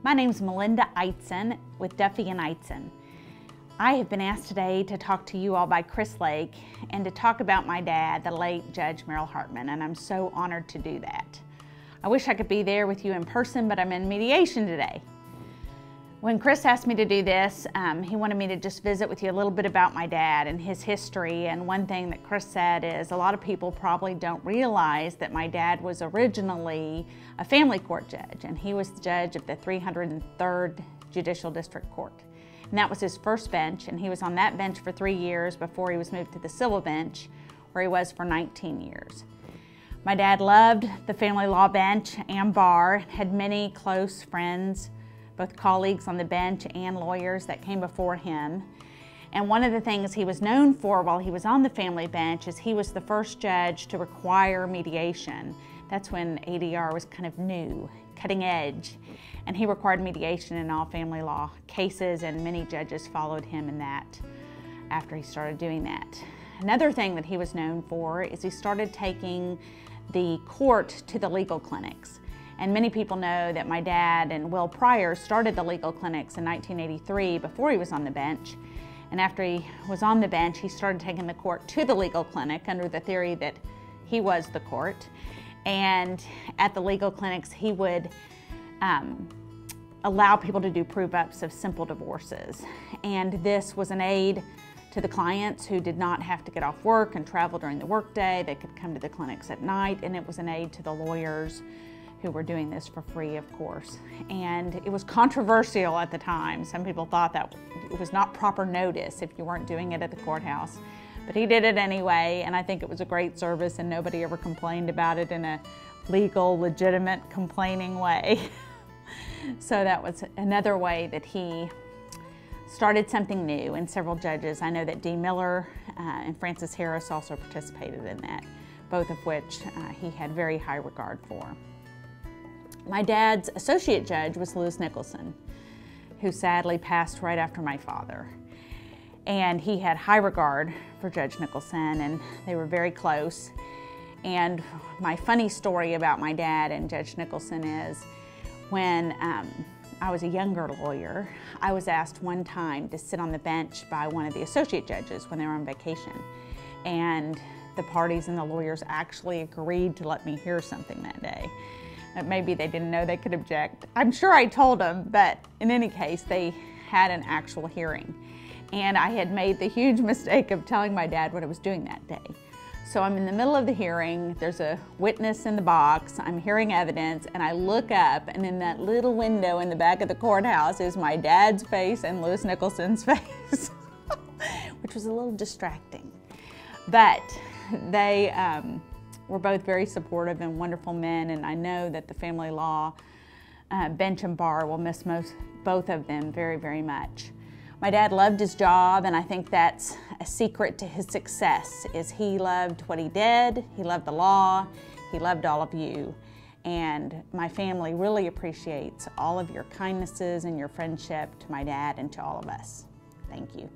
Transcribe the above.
My name is Melinda Eitzen with Duffy & Eitzen. I have been asked today to talk to you all by Chris Lake and to talk about my dad, the late Judge Merrill Hartman, and I'm so honored to do that. I wish I could be there with you in person, but I'm in mediation today. When Chris asked me to do this, he wanted me to just visit with you a little bit about my dad and his history. And one thing that Chris said is a lot of people probably don't realize that my dad was originally a family court judge, and he was the judge of the 303rd Judicial District Court. And that was his first bench, and he was on that bench for 3 years before he was moved to the civil bench, where he was for 19 years. My dad loved the family law bench and bar, had many close friends, both colleagues on the bench and lawyers that came before him. And one of the things he was known for while he was on the family bench is he was the first judge to require mediation. That's when ADR was kind of new, cutting edge. And he required mediation in all family law cases, and many judges followed him in that after he started doing that. Another thing that he was known for is he started taking the court to the legal clinics. And many people know that my dad and Will Pryor started the legal clinics in 1983 before he was on the bench. And after he was on the bench, he started taking the court to the legal clinic under the theory that he was the court. And at the legal clinics, he would allow people to do prove-ups of simple divorces. And this was an aid to the clients who did not have to get off work and travel during the workday. They could come to the clinics at night, and it was an aid to the lawyers who were doing this for free, of course. And it was controversial at the time. Some people thought that it was not proper notice if you weren't doing it at the courthouse. But he did it anyway, and I think it was a great service, and nobody ever complained about it in a legal, legitimate, complaining way. So that was another way that he started something new, and several judges, I know that Dee Miller and Francis Harris also participated in that, both of which he had very high regard for. My dad's associate judge was Louis Nicholson, who sadly passed right after my father. And he had high regard for Judge Nicholson, and they were very close. And my funny story about my dad and Judge Nicholson is when I was a younger lawyer, I was asked one time to sit on the bench by one of the associate judges when they were on vacation. And the parties and the lawyers actually agreed to let me hear something that day. Maybe they didn't know they could object. I'm sure I told them, but in any case, they had an actual hearing. And I had made the huge mistake of telling my dad what I was doing that day. So I'm in the middle of the hearing, there's a witness in the box, I'm hearing evidence, and I look up, and in that little window in the back of the courthouse is my dad's face and Louis Nicholson's face, which was a little distracting. But they were both very supportive and wonderful men, and I know that the family law bench and bar will miss both of them very, very much. My dad loved his job, and I think that's a secret to his success, is he loved what he did, he loved the law, he loved all of you. And my family really appreciates all of your kindnesses and your friendship to my dad and to all of us. Thank you.